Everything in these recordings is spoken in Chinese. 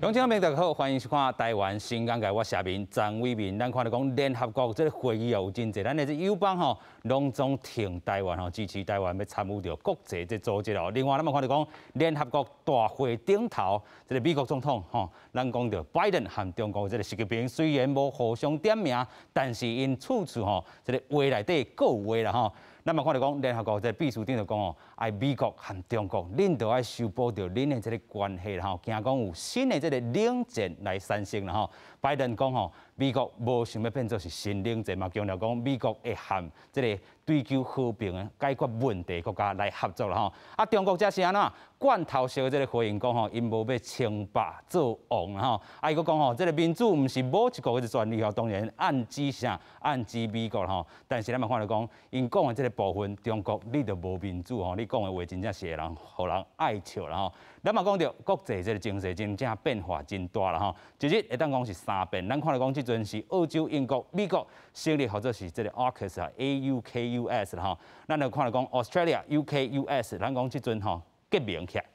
乡亲们大家好，欢迎收看台湾新港界，我下面张伟民。咱看到讲联合国这个会议有真济，咱的这友邦吼拢总挺台湾吼，支持台湾要参与到国际这组织哦。另外，咱嘛看到讲联合国大会顶头，这个美国总统吼，咱讲到拜登和中国这个习近平虽然无互相点名，但是因处处吼，这个话内底各有话啦吼。咱嘛看到讲联合国这秘书长就讲哦，爱美国和中国，恁都爱修补掉恁的这个关系啦吼，惊讲有新的这个冷战来产生啦吼。拜登讲吼，美国无想要变作是新冷战嘛，强调讲美国会和这个追求和平的解决问题国家来合作啦吼。啊，中国则是安怎罐头式这个回应讲吼，因无要称霸做王啦吼。啊，伊佫讲吼，这个民主毋是某一个的专利吼，当然暗指啥，暗指美国啦吼。但是咱嘛看到讲，因讲的这个部分，中国你就无民主吼，你讲的话真正是会人互人爱笑啦吼。咱嘛讲到国际这个情势真正变化真大啦吼，一日会当讲是3变。咱看到讲即阵是澳洲、英国、美国成立或者是这个 AUKUS 啊 ，AUKUS 啦吼。咱就看到讲 Australia、UK、US， 咱讲即阵吼结盟起来。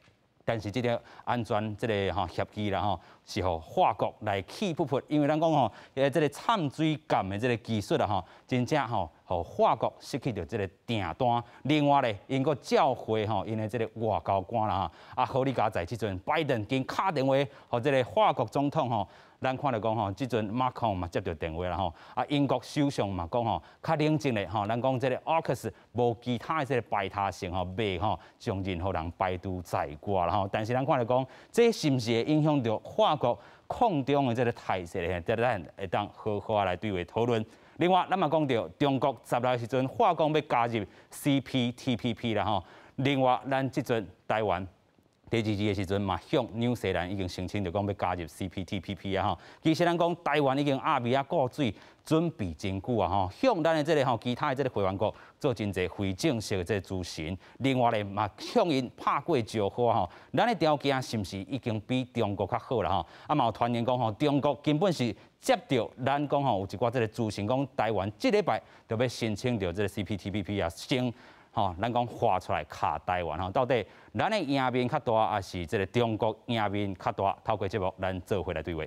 但是这个安全这个吼协议啦吼，是互法国来起不因为咱讲吼，这个掺水泵的这个技术啦吼，真正吼，互法国失去着这个订单。另外咧，因个召回吼，因的这个外交官啦哈，啊，合理加在即阵拜登经敲电话，互这个法国总统吼。咱看到讲吼，即阵马克龙嘛接到电话啦吼，啊英国首相嘛讲吼，较冷静咧吼，咱讲这个 AUKUS 无其他的这个排他性吼，袂吼将任何人排除在外啦吼。但是咱看到讲，这是毋是会影响到法国抗中的这个态势咧？咱会当好好来对话讨论。另外，咱嘛讲到中国10月时阵，法国要加入 CPTPP 啦吼。另外，咱即阵台湾。第2季的时阵嘛，向纽西兰已经申请着讲要加入 CPTPP 啊吼。其实咱讲台湾已经阿米啊过水准备真久啊吼，向咱的这个吼其他的这个会员国做真侪非正式的这个咨询。另外咧嘛，向因拍过招呼啊吼，咱的条件是毋是已经比中国较好啦吼？啊嘛有传言讲吼，中国根本是接到咱讲吼有一寡这个咨询讲台湾这礼拜就要申请着这个 CPTPP 啊，先。吼，咱讲画出来卡台湾吼，到底咱的赢面较大，还是这个中国赢面较大？透过节目，咱做回来对话。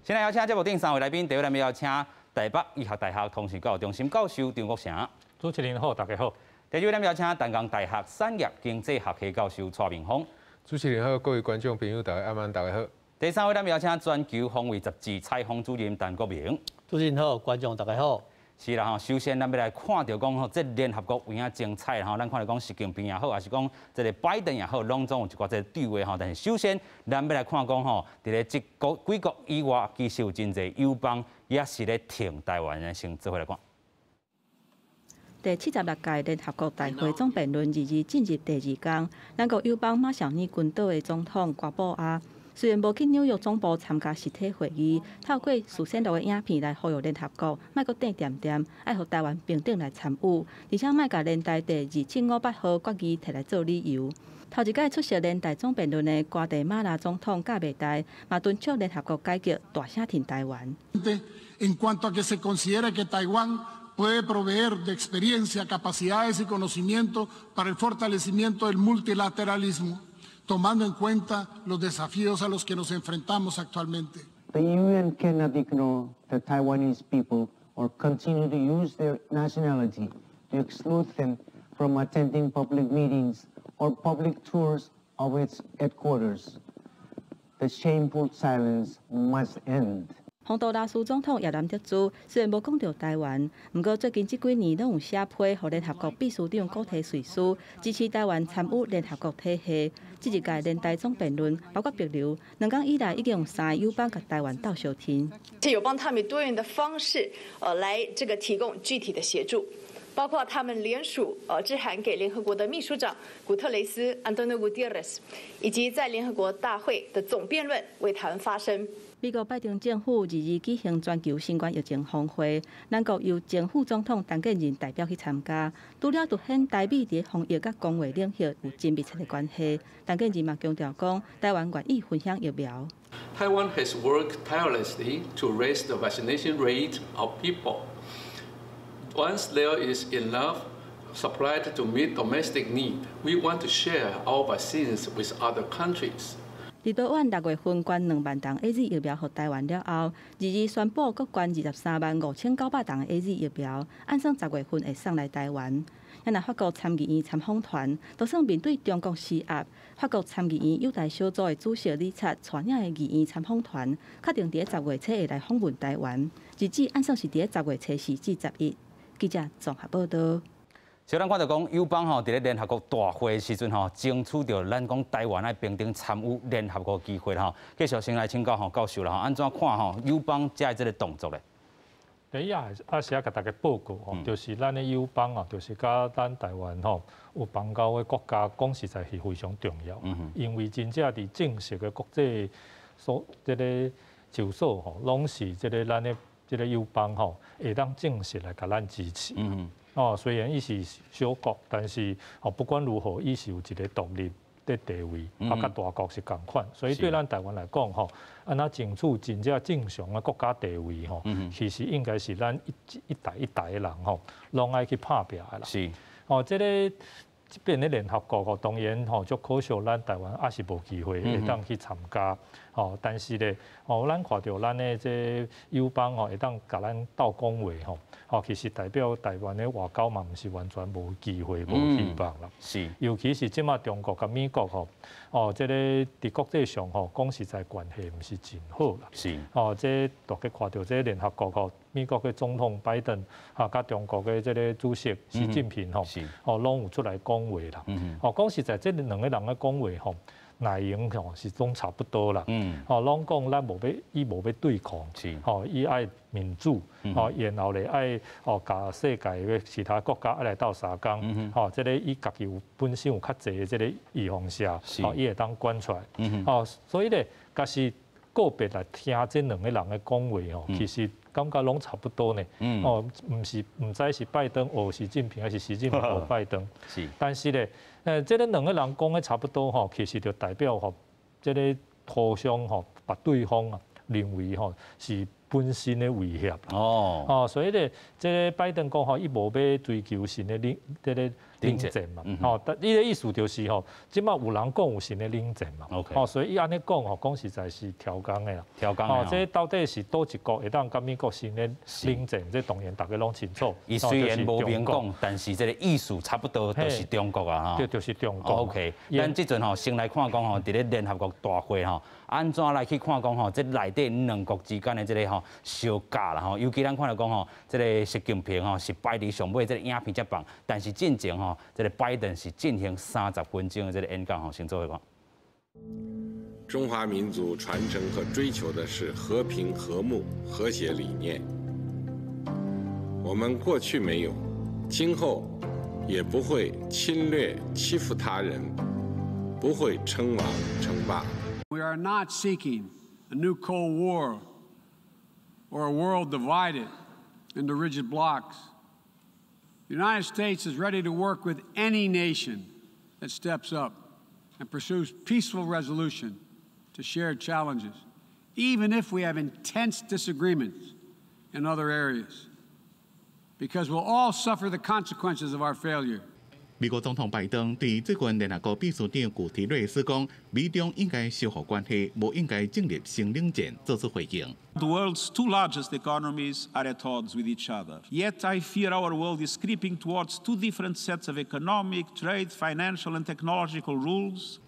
现在邀请节目顶3位来宾，第一位咱们邀请台北医学大学通识教育中心教授张国成。主持人好，大家好。第二位咱们邀请淡江大学产业经济学系教授蔡明峰。主持人好，各位观众朋友，大家大家好。第3位，咱们邀请全球防卫杂志采访主任陈国明。主持人好，观众大家好。是啦吼，首先咱要来看到讲吼，这联合国有影精彩吼，咱看到讲习近平也好，还是讲这个拜登也好，拢总有一寡这对话吼。但是首先，咱要来看讲吼，伫咧几国以外，其实有真侪友邦也是咧挺台湾的，先做伙来看。第76届联合国大会总辩论日进入第2天，咱国友邦马绍尔群岛的总统瓜布阿虽然无去纽约总部参加实体会议，透过事先录的影片来呼吁联合国，莫阁等点点，爱互台湾平等来参与，而且莫甲联大第2758号决议摕来做理由。头一届出席联大总辩论的瓜地马拉总统加美代，嘛敦促联合国改革，大声挺台湾。En cuanto a que se considera que Taiwán puede proveer de experiencia, capacidades y conocimiento para el fortalecimiento del multilateralismo, tomando en cuenta los desafíos a los que nos enfrentamos actualmente. The UN cannot ignore the Taiwanese people or continue to use their nationality to exclude them from attending public meetings or public tours of its headquarters. The shameful silence must end. 洪都拉斯总统也南德珠虽然无讲到台湾，不过最近这几年拢有写批，互联合国秘书长古提瑞斯支持台湾参与联合国体系。这一届联大总辩论，包括别流2天以来，已经有3个友邦甲台湾斗相挺。有帮他们多元的方式，来这个提供具体的协助，包括他们联署致函给联合国的秘书长古特雷斯 Antonio Guterres， 以及在联合国大会的总辩论为台湾发声。美国拜登政府日举行全球新冠疫情峰会，咱国由前副总统陈建仁代表去参加，除了凸显台美伫防疫甲公卫领域有真密切的关系，陈建仁嘛强调讲，台湾愿意分享疫苗。Taiwan has worked tirelessly to raise the vaccination rate of people. Once there is enough supplied to meet domestic need. We want to share our vaccines with other countries. 立法院6月份捐2万剂 AZ 疫苗予台湾了后，22宣布各捐23万5900剂 AZ 疫苗，按算10月份会送来台湾。也若法国参议院参访团，就算面对中国施压，法国参议院友台小组的主席理察带领的议院参访团，确定伫10月初会来访问台湾，日子按算是伫10月初4至11。记者综合报道。小咱看到讲，友邦吼伫咧联合国大会的时阵吼，争取到咱讲台湾来平等参与联合国机会吼。继续先来请教教授啦吼，安怎看吼友邦这个动作咧？第一是要甲大家报告吼，就是咱的友邦啊，就是甲咱台湾吼有邦交的国家，讲实在是非常重要。因为真正伫正式的国际这个场所吼，拢是这个咱的这个友邦吼，会当正式来甲咱支持。虽然伊是小国，但是不管如何，伊是有一个独立的地位，甲大国是共款，所以对咱台湾来讲安那争取真正正常的国家地位其实应该是咱一代的人拢爱去拍拼的啦。是这个即边的联合国当然足可惜，咱台湾也是无机会会当去参加。但是咧咱看到咱的这友邦会当甲咱斗讲话其实代表台湾的外交嘛，毋是完全无机会、无希望啦。是，尤其是即马中国甲美国这个伫国际上讲实在关系毋是真好啦。是，这大家看到这联合国美国的总统拜登甲中国的这个主席习近平拢有出来讲话啦。讲实在，这两个人的讲话内容是拢差不多啦。拢讲咱无要对抗，伊爱民主，然后咧爱甲世界的其他国家来斗相共，这个伊家己有本身有较济的这个预防线，伊会当管出来。所以咧，假是个别来听这两个人的讲话其实感觉拢差不多呢。唔知是拜登学习近平，还是习近平学拜登。是，但是咧，这个两个人讲的差不多其实就代表这个互相把对方认为是本身的威胁。所以咧，这个拜登讲伊无要追求新的领战嘛。但伊的意思就是即马有人讲有新的领战嘛。所以伊安尼讲实在是调工的啦。调工这到底是倒一国会当甲美国新的领战？这当然大家拢清楚。伊虽然无明讲，但是这个意思差不多都是中国啊。对，就是中国。OK， 咱即阵先来看讲伫咧联合国大会安怎来去看讲这内底两国之间的这个相架啦尤其咱看到讲这个习近平是摆伫上尾这个影片接棒，但是进前这个拜登是进行30分钟的这个演讲先做一个。中华民族传承和追求的是和平、和睦、和谐理念。我们过去没有，今后也不会侵略、欺负他人，不会称王称霸。We are not seeking a new Cold War or a world divided into rigid blocks. The United States is ready to work with any nation that steps up and pursues peaceful resolution to shared challenges, even if we have intense disagreements in other areas, because we'll all suffer the consequences of our failure. 美国总统拜登对这群联合国秘书长古提瑞斯讲，美中应该修复关系，无应该建立新冷战，做出回应。The world's two largest economies are at odds with each other. Yet I fear our world is creeping towards two different sets of economic, trade, financial, and technological rules.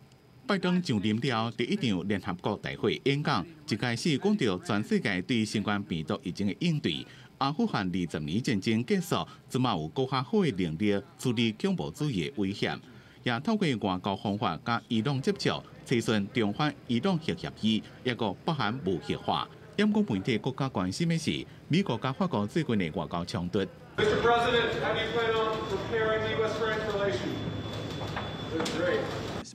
拜登上任了第一场联合国大会演讲，一开始讲到全世界对新冠病毒疫情的应对。阿富汗20年战争结束，即马有更较好的能力处理恐怖主义的威胁，也透过外交方法甲伊朗接触，推进中法伊朗核协议，抑个包含无核化。央广媒体国家关心的是美国甲法国最近的外交冲突。Mr. President, how do you plan on repairing U.S.-France relations? Great.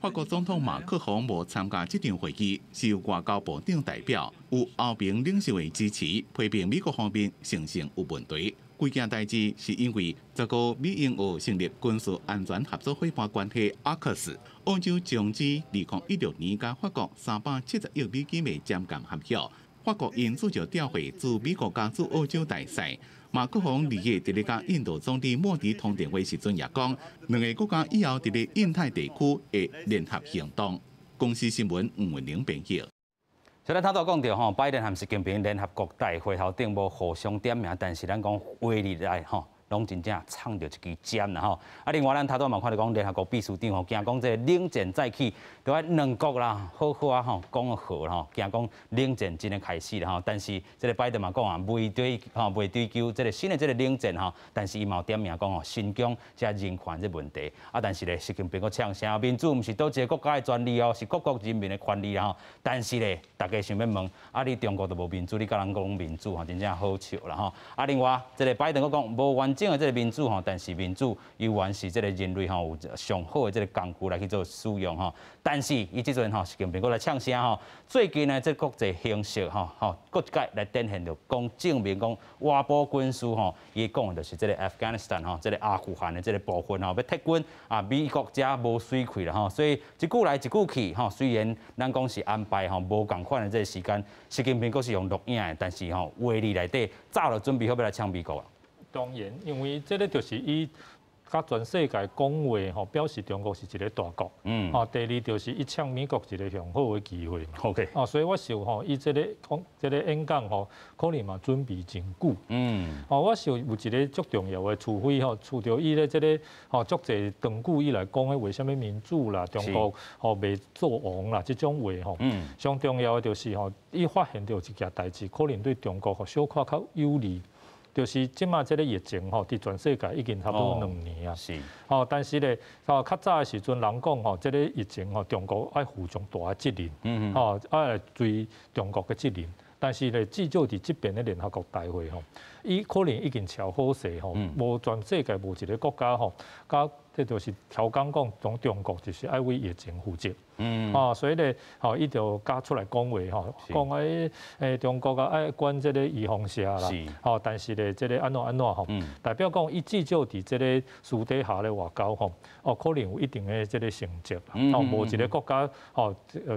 法国总统马克龙无参加这场会议，是由外交部长代表有欧盟领袖的支持，批评美国方面诚信有问题。规件代志是因为这个美英俄成立军事安全合作伙伴关系 AUKUS， 欧洲终止2016年甲法国370亿美金的减减合约，法国因主角调回自美国加驻澳洲大赛。马国鸿2月伫咧甲印度总理莫迪通电话时阵也讲，两个国家以后伫咧印太地区会联合行动。公司新闻吴文玲编辑。所以咱头度讲到吼，拜登和习近平联合国大会头顶无互相点名，但是咱讲话里来吼。拢真正藏着一支尖啦吼！啊，另外咱头拄嘛看到讲联合国秘书长吼，惊讲这个冷战再起，就爱两国啦，好好啊吼，讲好啦吼，惊讲冷战真的开始啦吼。但是这个拜登嘛讲啊，未追究这个新的这个冷战吼，但是伊嘛有点名讲吼，新疆这人权这问题啊，但是咧，习近平佫呛声，民主毋是倒一个国家的专利哦，是各国人民的权利啦吼。但是咧，大家想要问，啊，你中国都无民主，你甲人讲民主吼，真正好笑啦吼。啊，另外这个拜登佫讲无完整的这个民主吼，但是民主依然是这个人类吼有上好的这个工具来去做使用吼。但是伊即阵吼，习近平佫来呛声吼，最近呢，这国际形势吼，各一届来展现着讲证明讲外部军事吼，伊讲的就是这个 Afghanistan 吼，这个阿富汗的这个部分吼，要撤军啊，美国遮无水开啦吼，所以一句来一句去吼，虽然咱讲是安排吼无共款的这个时间，习近平佫是用录影的，但是吼话里内底早就准备好要来呛美国啊。当然，因为这个就是伊甲全世界讲话吼，表示中国是一个大国。第二就是伊抢美国一个上好的机会嘛。OK。所以我想吼，伊这个演讲吼，可能嘛准备真久。我想有一个足重要的，除非吼，除着伊咧这个吼足侪长久以来讲的为什么民主啦，中国吼未做王啦，这种话吼。上重要的就是吼，伊发现到一件代志，可能对中国吼小可较有利。就是即马即个疫情吼，伫全世界已经差不多2年啊。是。但是咧，较早的时阵，人讲吼，即个疫情吼，中国爱负上大的责任，爱来追中国的责任。但是咧，至少伫即边的联合国大会吼，伊可能已经瞧好势吼，无全世界无一个国家吼，甲这就是调讲讲，从中国就是爱为疫情负责。所以咧，伊就加出来讲话吼，讲中国啊爱管这个预防射啦，但是咧，这个安怎吼，代表讲伊至少伫这个私底下咧外交吼，可能有一定的这个成绩啦，无一个国家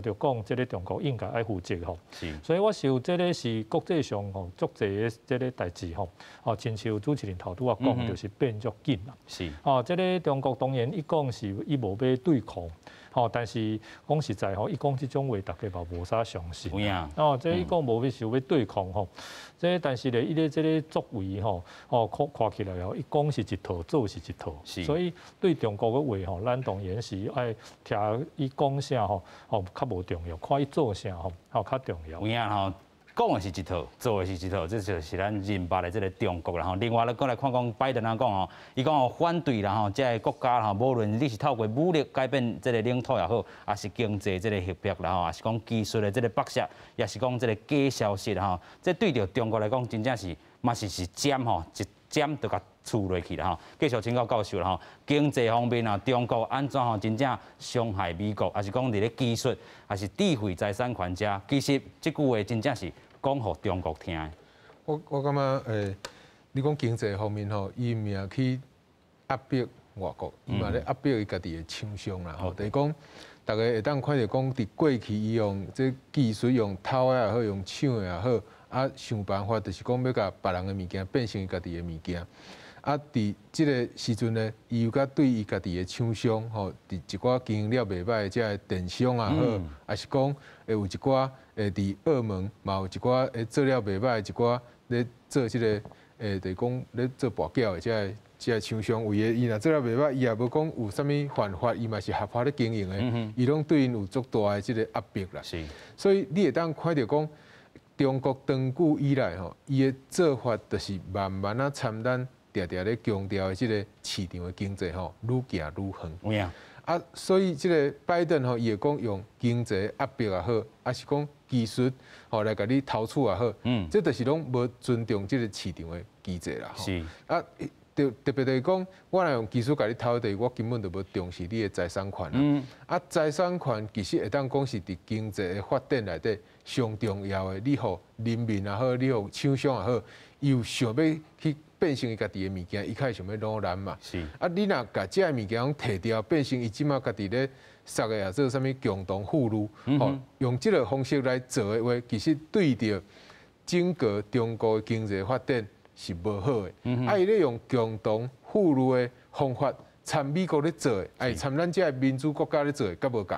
就讲这个中国应该爱负责吼。所以我想这个是国际上吼足侪的这个代志吼，亲像主持人头拄啊讲，就是变足紧啦。是。这个中国当然伊讲是伊无要对抗。但是讲实在吼，伊讲即种话，大家嘛无啥相信。这伊讲无要想要对抗吼，但是咧，伊咧即个作为吼，看起来吼，伊讲是一套，做是一套。所以对中国嘅话吼，咱当然是爱听伊讲啥吼，较无重要，看伊做啥吼，较重要。有影吼。讲的是一套，做的是一套，这就是咱认白的这个中国啦吼。另外咧，过来看讲拜登啊讲吼，伊讲吼反对啦吼，这个国家吼，无论你是透过武力改变这个领土也好，也是经济这个合约啦吼，也是讲技术的这个剥削，也是讲这个假消息啦吼。这对着中国来讲，真正是嘛是尖吼，一尖就甲触落去啦吼。继续请教教授啦吼，经济方面啊，中国安怎吼真正伤害美国，还是讲伫咧技术，还是智慧财产权者？其实这句话真正是。讲互中国听的，我感觉你讲经济方面吼，伊毋也去压迫外国，伊嘛咧压迫伊家己的厂商啦。吼，就是讲，大家会当看到讲，伫过去伊用这技术用偷的也好，用抢的也好，啊想办法就是讲要甲别人的物件变成伊家己的物件。啊，伫即个时阵呢，伊又甲对伊家己的厂商吼，伫一寡经营了袂歹的这电商也好，还是讲会有一寡伫澳门嘛有一寡做了袂歹一寡咧做即个就是讲咧做跋筊的这厂商，为个伊若做了袂歹，伊也无讲有啥物犯法，伊嘛是合法咧经营的，伊拢对因有足大的即个压迫啦。所以你会当看到讲，中国长久以来吼，伊的做法就是慢慢啊参咱。常常咧强调的即个市场的经济吼，愈行愈远。所以即个拜登吼，伊会讲用经济压迫也好，还是讲技术吼来甲你投资也好，这就是拢无尊重即个市场的机制啦。特别就是讲，我若用技术甲你投地，我根本就无重视你的财产权啦。财产权其实会当讲是伫经济的发展内底上重要的，你互人民也好，你互厂商也好，伊有想要去变成伊家己的物件，伊开始想要攞咱嘛。是。啊，你若甲这物件摕掉，变成伊即马家己咧杀个啊，做啥物共同富裕，吼，用即个方式来做的话，其实对着整个中国的经济发展是无好的。啊，伊咧用共同富裕的方法。参美国咧做的，哎，参咱这民主国家咧做的，甲无共。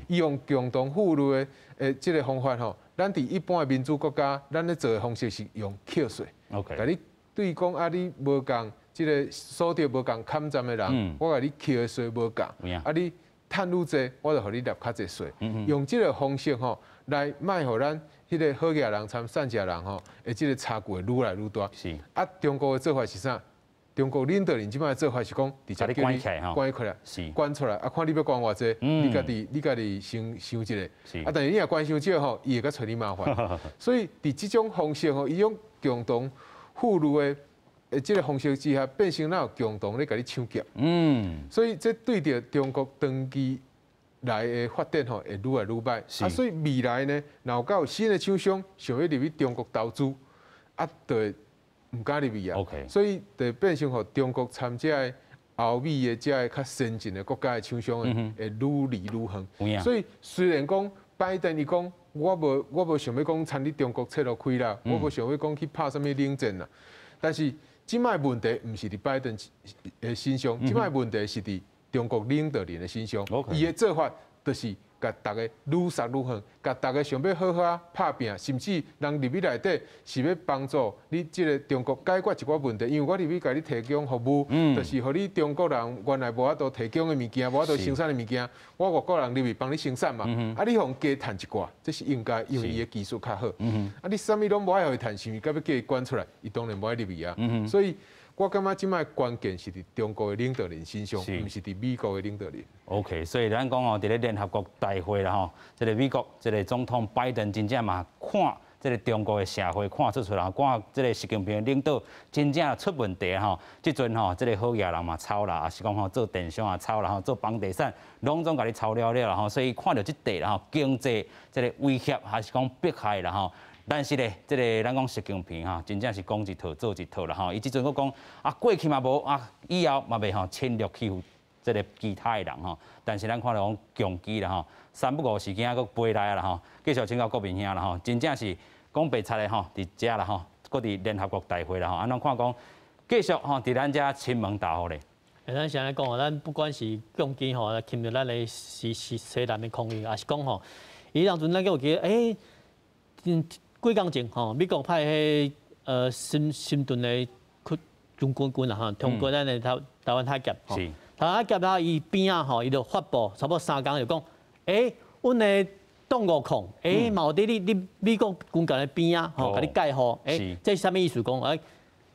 伊用共同富裕的即个方法吼，咱伫一般的民主国家，咱咧做的方式是用扣税。OK。甲你对讲啊，你无共，即个所得无共砍站的人，我甲你扣的税无共。啊，你趁愈济，我就互你纳较济税。用即个方式吼，来卖互咱迄个好野人参善食人吼，诶，即个差距会愈来愈大。是。啊，中国的做法是啥？中国领导人即摆做法是讲，直接叫你关起来，关出来，啊，看你要关偌济，你家己想一下。啊，但是你若关伤少吼，伊会甲找你麻烦。所以伫即种方式吼，伊用共同富裕的即个方式之下，变成哪有共同咧甲你抢劫。所以这对着中国长期来的发展吼，会愈来愈歹。啊，所以未来呢，若有新的厂商想要入去中国投资，啊，对。唔敢入去啊，所以就变成互中国参这个欧美的这个较先进的国家的厂商会愈离愈远。所以虽然讲拜登伊讲我无想要讲参你中国切落开啦，我无想要讲去拍什么冷战啦，但是即摆问题唔是伫拜登的身上，即摆问题是伫中国领导人的身上，伊的做法就是。甲大家愈杀愈远，甲大家想要好好啊拍拼，甚至人入去内底是要帮助你即个中国解决一寡问题。因为我入去甲你提供服务，就是互你中国人原来无法度提供的物件，无法度生产的物件，我外国人入去帮你生产嘛。啊，你互加趁一寡，这是应该，因为伊的技术较好。啊，你啥物拢无爱互伊趁，是毋是？甲要叫伊关出来，伊当然无爱入去啊。所以。我感觉即摆关键是伫中国的领导人身上，毋是伫美国的领导人。OK， 所以咱讲哦，伫咧联合国大会啦吼，即个美国即个总统拜登真正嘛看即个中国的社会看出来，看即个习近平领导真正出问题吼。即阵吼，即个好野人嘛抄啦，也是讲吼做电商啊抄啦，吼做房地产，拢总甲你抄了啦吼。所以看到即地啦吼，经济即个威胁还是讲迫害啦吼。但是咧，即个咱讲习近平哈，真正是讲一套做一套啦吼。伊即阵佫讲啊，过去嘛无啊，以后嘛袂吼侵略欺负即个其他的人吼。但是咱看到讲强基啦吼，三不五时间佫飞来啦吼，继续请教国民兄啦吼，真正是讲白贼的吼，伫遮啦吼，佫伫联合国大会啦吼，安怎看讲继续吼伫咱遮亲门大户咧。咱先来讲哦，咱不管是强基吼，来侵略咱的西南的空域，也是讲吼，伊当阵咱有记几工前吼，美国派迄新顿的中军啦吼，通过咱的台湾海峡，台湾海峡啦，伊边啊吼，伊就发布差不多3工就讲，阮的动5控，嘛有伫你美国军舰的边啊，吼，甲你介护，这是啥物意思？讲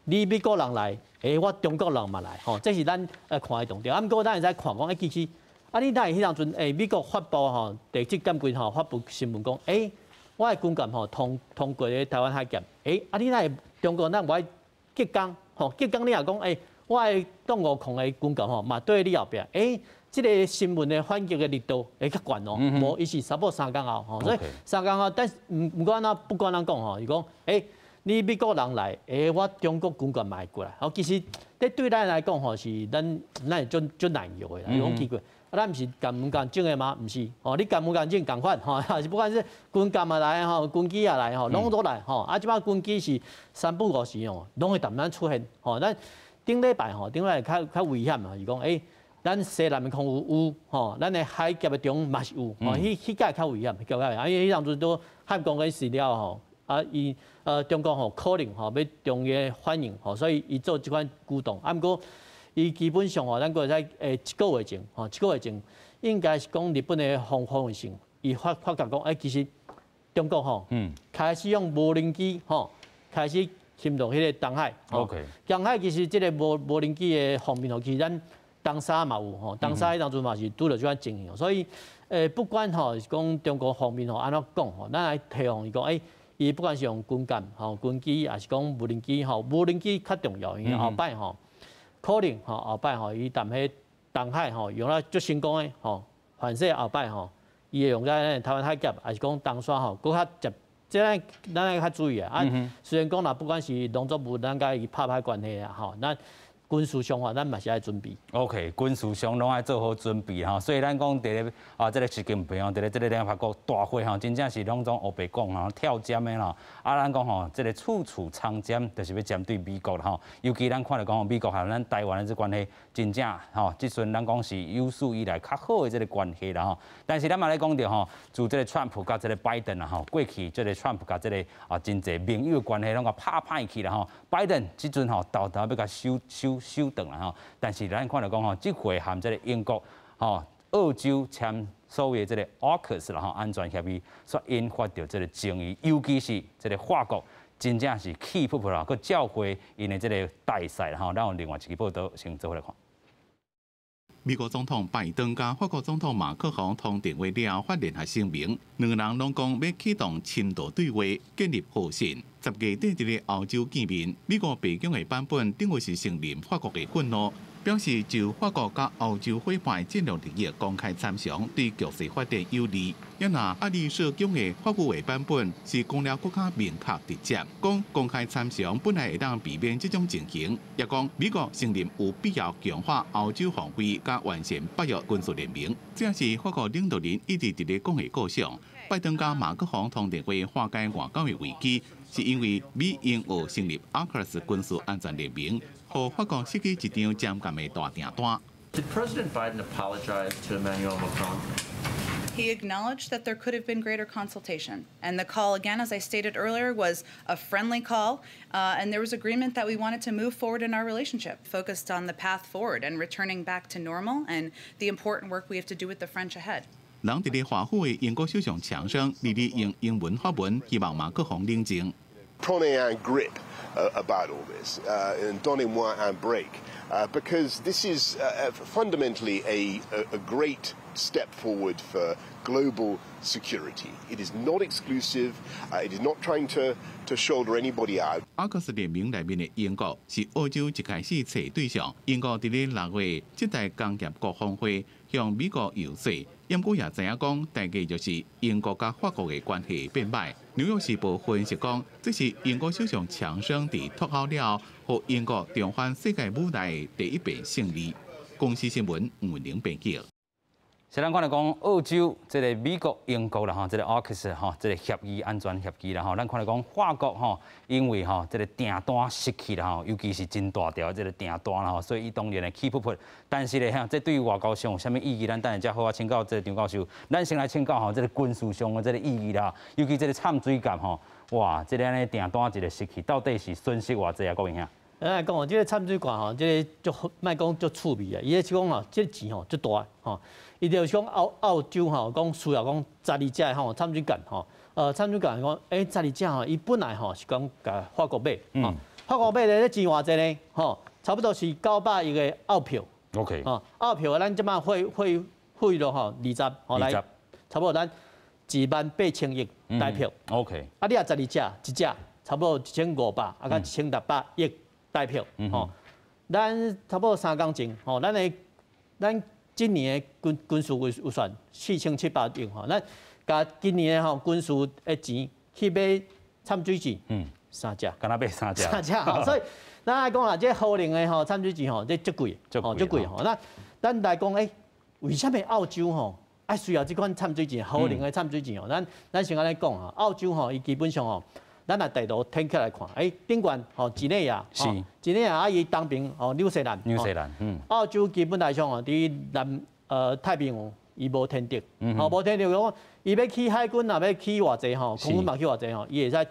你美国人来，我中国人嘛来，吼，这是咱看的重点。啊，毋过咱会使看讲，其实啊，你哪会迄当阵，美国发布吼，第7舰军吼发布新闻讲，我的军舰吼通过咧台湾海峡，啊，你哪会中国咱无爱激工，吼，激工你也讲，我的动5控的军舰吼嘛对你后壁，即个新闻的反击的力度会较悬哦，无伊是差不多3工后，吼，所以3工后，但是毋管咱不管咱讲吼，伊讲，你美国人来，我中国军舰嘛会过来，其实这对咱来讲吼是咱会足难用的啦，讲奇怪。咱毋是干门干种的吗？毋是，你干门干种共款，还是不管是军舰也来吼，军机也来吼，拢都来吼。啊，即摆军机是3不5时哦，拢会突然出现。咱顶礼拜较危险嘛，是讲咱西南的空有吼，咱的海峡的中嘛是有，迄个较危险，较危险。啊，伊当阵都汉光跟史料吼，啊，伊中国吼可能吼要中越反应吼，所以伊做即款举动。啊，毋过。伊基本上吼，咱个在1个月前，应该是讲日本的防卫性，伊发觉讲，其实中国吼，开始用无人机吼，开始侵入迄个东海。OK。东海其实即个无人机的方面吼，其实咱东沙嘛有吼，东沙迄当阵嘛是拄着即款情形，所以不管吼是讲中国方面吼安怎讲吼，咱来提防伊讲，伊不管是用军舰吼、军机，还是讲无人机吼，无人机较重要，因为后摆吼。可能吼后摆吼，伊踮迄东海吼用了足成功诶吼，反正后摆吼，伊会用在台湾海峡，还是讲东沙吼，搁较这咱要较注意啊。虽然讲啦，不管是农作物，咱甲伊拍拍关系啊，吼，咱军事上话，咱嘛是爱准备。OK， 军事上拢爱做好准备吼，所以咱讲伫咧这个习近平吼，伫咧这个联合国大会吼，真正是拢总黑白讲吼，跳针的啦。啊，咱讲吼，这个处处参针，就是要针对美国啦吼。尤其咱看到讲美国和咱台湾的这关系，真正吼，即阵咱讲是有史以来较好的这个关系啦吼。但是咱嘛咧讲到吼，自这个川普甲这个拜登啦吼，过去这个川普甲这个真侪盟友的关系拢甲拍歹去啦吼。拜登即阵吼，豆要甲收顿啦吼，但是咱看到讲吼，即回含这个英国、澳洲签所谓这个 AUKUS 啦吼安全协议，所引发到这个争议，尤其是这个法国真正是气噗噗啦，佮召回因的这个大赛啦吼，咱有另外一个报道先做伙来看。美国总统拜登甲法国总统马克宏通电话了发联合声明，两个人拢讲要启动深度对话，建立互信。10月底伫咧欧洲见面，美国白宫的版本定位是承认法国的愤怒，表示就法国甲欧洲伙伴战略利益公开参详，对局势发展有利。也那阿里社宫的法国话版本是讲了更加明确直接，讲公开参详本来会当避免这种情形，也讲美国承认有必要强化欧洲防卫，甲完善北约军事联盟。这是法国领导人一直伫咧讲的构想。拜登甲马克宏通电话化解外交的危机，是因为美英俄成立 AUKUS 军事安全联盟，互法国失去一张尖尖的大订单。Did President Biden apologize to Emmanuel Macron? He acknowledged that there could have been greater consultation. And the call, again, as I stated earlier, was a friendly call. And there was agreement that we wanted to move forward in our relationship, focused on the path forward and returning back to normal and the important work we have to do with the French ahead. 人伫咧华府的英国首相强生，日日用英文发文，希望马克宏冷静。Prenez un grip about all this, and donnez-moi un break, because this is fundamentally a great step forward for global security. It is not exclusive. It is not trying to shoulder anybody out. AUKUS 联盟内面的英国是澳洲一开始找对象。英国伫咧6月这代工业国峰会向美国游说，不过也知影讲，大概就是英国甲法国的关系变歹。纽约时报分析讲，这是英国首相强生伫脱欧了，和英国重返世界舞台的第一遍胜利。公司新闻吴玲编辑。是咱看到讲澳洲这个美国、英国啦吼，这个 AUKUS 吼，这个协议安全协议啦吼，咱看到讲法国吼，因为吼这个订单失去啦吼，尤其是真大条这个订单啦吼，所以伊当然会起噗噗。但是咧哈，这对于外交上有啥物意义？咱等下才好啊，请教这个张教授。咱先来请教吼，这个军事上的这个意义啦，尤其这个掺水艦吼，哇，这个安尼订单一个失去，到底是损失偌济啊？各位兄。咱来讲哦，这个掺水艦吼，这个就卖讲足趣味啊，伊个是讲吼，这钱吼足大吼。伊就讲澳洲吼，讲需要讲12只吼掺水艦吼，掺水艦讲12只吼，伊本来吼是讲甲法国买，法国买咧钱偌济呢？吼，差不多是900亿个澳票。OK。澳票咱即摆汇率吼20，吼来，差不多咱18000亿台票。OK。啊，你啊12只，一只差不多1500，啊，甲1600亿台票。吼，咱差不多3工前，吼，咱今年的军事预算4700亿吼，咱甲今年吼军事的钱去买掺水剂，3只，敢若买3只，所以咱来讲啦，这好能的吼掺水剂吼，这足贵，足贵吼。那咱来讲，为什么澳洲吼爱需要这款掺水剂，好能的掺水剂吼？咱先安尼讲啊，澳洲吼，伊基本上吼。咱来地图摊起来看，顶悬吼，几内亚，几内亚啊，伊东边吼，纽西兰，澳洲基本来讲吼，伫太平洋伊无天敌，无天敌讲，伊要起海军啊，要起偌济吼，空军嘛起偌济吼，伊会使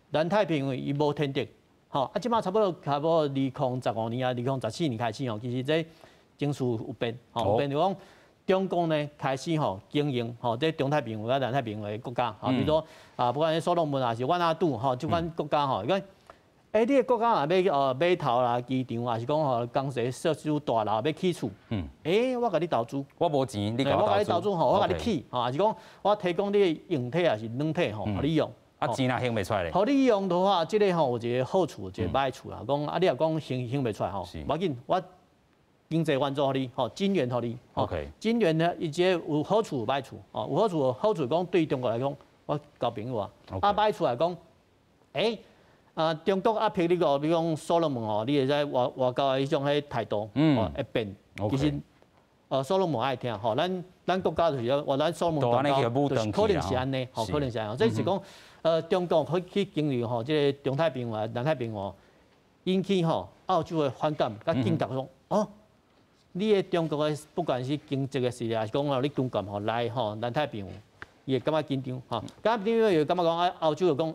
南太平洋伊无天敌，吼啊，即马差不多2015年啊，2014年开始吼，其实这情势有变，有变就讲。中共呢开始吼经营吼，这中太平洋、南太平洋的国家，比如说不管是所罗门还是瓦纳杜吼，这款国家吼，讲你个国家若要码头啦、机场，还是讲吼工业设施大楼要起厝，我甲你投资，我无钱，你我甲你投资吼，我甲你起，还是讲我提供你硬体还是软体吼，互你用。钱若兴袂出来咧。互你用的话，这个吼有一个好处，一个歹处啦。讲你若讲兴袂出来吼，无要紧，我。经济援助互你，吼，金援互你， OK， 金援呢，伊即有好处有歹处，有好处讲对中国来讲我交朋友啊，摆出来讲，中国譬如你讲所罗门吼，你会使外交迄种迄态度，会变。其实所罗门爱听吼，咱国家就是咱所罗门断交，就是可能是安尼，可能是安尼。这是讲中国去经历吼，即个中太平洋、南太平洋引起吼澳洲的反感，甲警觉讲你的中国的不管是经济的事业，还是讲你军舰吼来吼南太平洋，伊会感觉紧张吼，紧张又感觉讲澳洲就讲，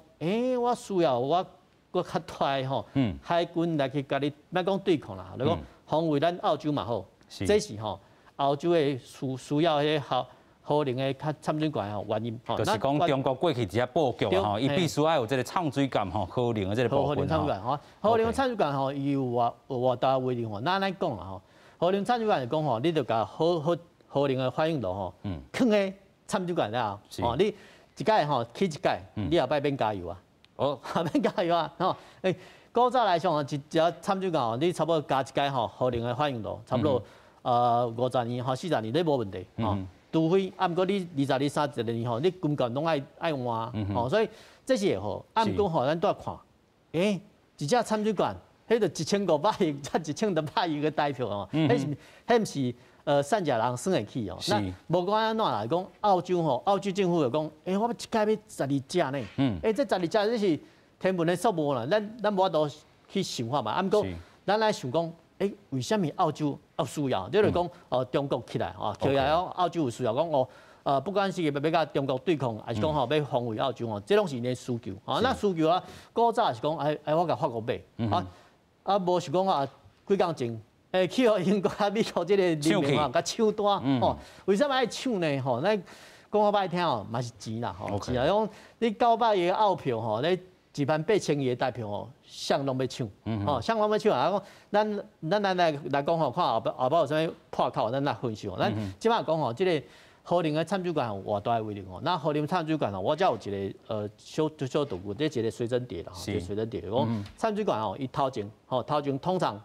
我需要我较大的吼海军来去甲你，咱讲对抗啦，就讲防卫咱澳洲嘛好，这是吼澳洲的需要迄好能的参军舰吼原因。就是讲中国过去一下布局吼，伊必须要有这个唱水舰吼，好能的这个部分吼。好能唱水舰吼，伊有偌大威力吼，咱讲啦吼。好能参水舰就讲吼，你着甲好能的反应炉吼，放喺参水舰了后，你一届吼起一届，你后摆免加油啊，免加油啊，吼，古早来讲吼，一只参水舰吼，你差不多加一届吼，好能的反应炉，差不多50年吼40年，你无问题吼。除非毋过你20年、30年吼，你军舰拢爱换吼，所以这是会好。毋过吼，咱都要看，一只参水舰，迄就1500亿、1200亿个代票哦，迄毋是善假人算会起哦。那无管安怎来讲，澳洲政府就讲，我要一届要12只呢。这12只这是天文的数目啦，咱无法度去想法嘛。毋过咱来想讲。为什么澳洲需要？就是讲，中国起来起来澳洲有需要讲不管是要甲中国对抗，还是讲要防卫澳洲这拢是因的需求。那需求古早是讲，我甲法国买，无是讲几工前，去互英国、美国这个联盟甲抢单。为什么爱抢呢？咱讲我歹听嘛是钱啦，钱啊，讲你900亿澳票你18000亿的代表谁拢要抢，谁拢要抢啊！咱来讲看后摆有啥物破口，咱来分析。咱即摆讲即个好能的参水舰偌大的威力那好能参水舰我只有一个小道具，这一个随身碟啦，就随身碟。讲参水舰伊头前通常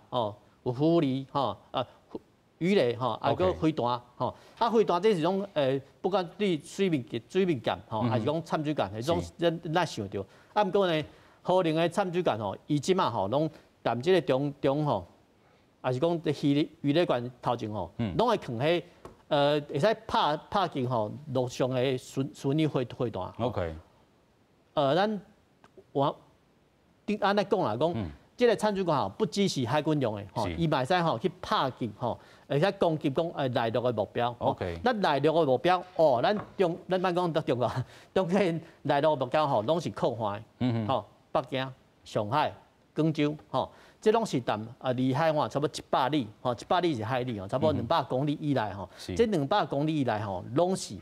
有浮力鱼雷还个飞弹飞弹这是种不管对水面舰还是讲参水舰，迄种咱想着。毋过呢，好能的参水舰伊即马拢踮即个中还是讲鱼雷舰头前拢会放迄会使拍击陆上的巡弋飞弹。OK。咱安尼讲啦，讲即个参水舰不只是海军用的伊嘛会使去拍击而且攻击讲内陆的目标。OK。咱内陆的目标咱莫讲中国，中国内陆目标拢是靠海北京、上海、广州这拢是离海差不多100里，100里是海里差不多200公里以内这200公里以内拢是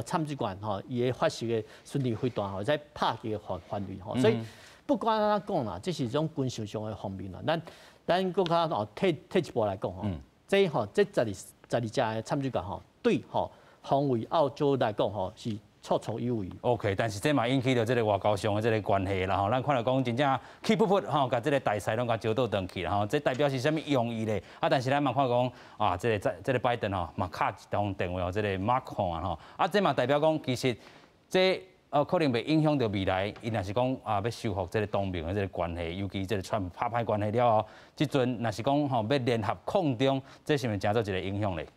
参水舰伊的发射的巡弋飞弹在拍击的范围所以不管安怎讲啦，这是一种军事上的方面啦。咱国家退一步来讲这12只的参水舰对防卫澳洲来讲是绰绰有余。OK， 但是这嘛引起了这个外交上的这个关系啦咱看到讲真正气噗噗甲这个大赛拢甲招倒转去啦这代表是啥物用意咧？但是咱嘛看讲这个拜登嘛敲一通电话这个马克龙这嘛代表讲其实这可能袂影响到未来，伊若是讲要修复这个同盟的这个关系，尤其这个川普拍歹关系了后，即阵若是讲要联合抗中，这是毋是真做一个影响咧？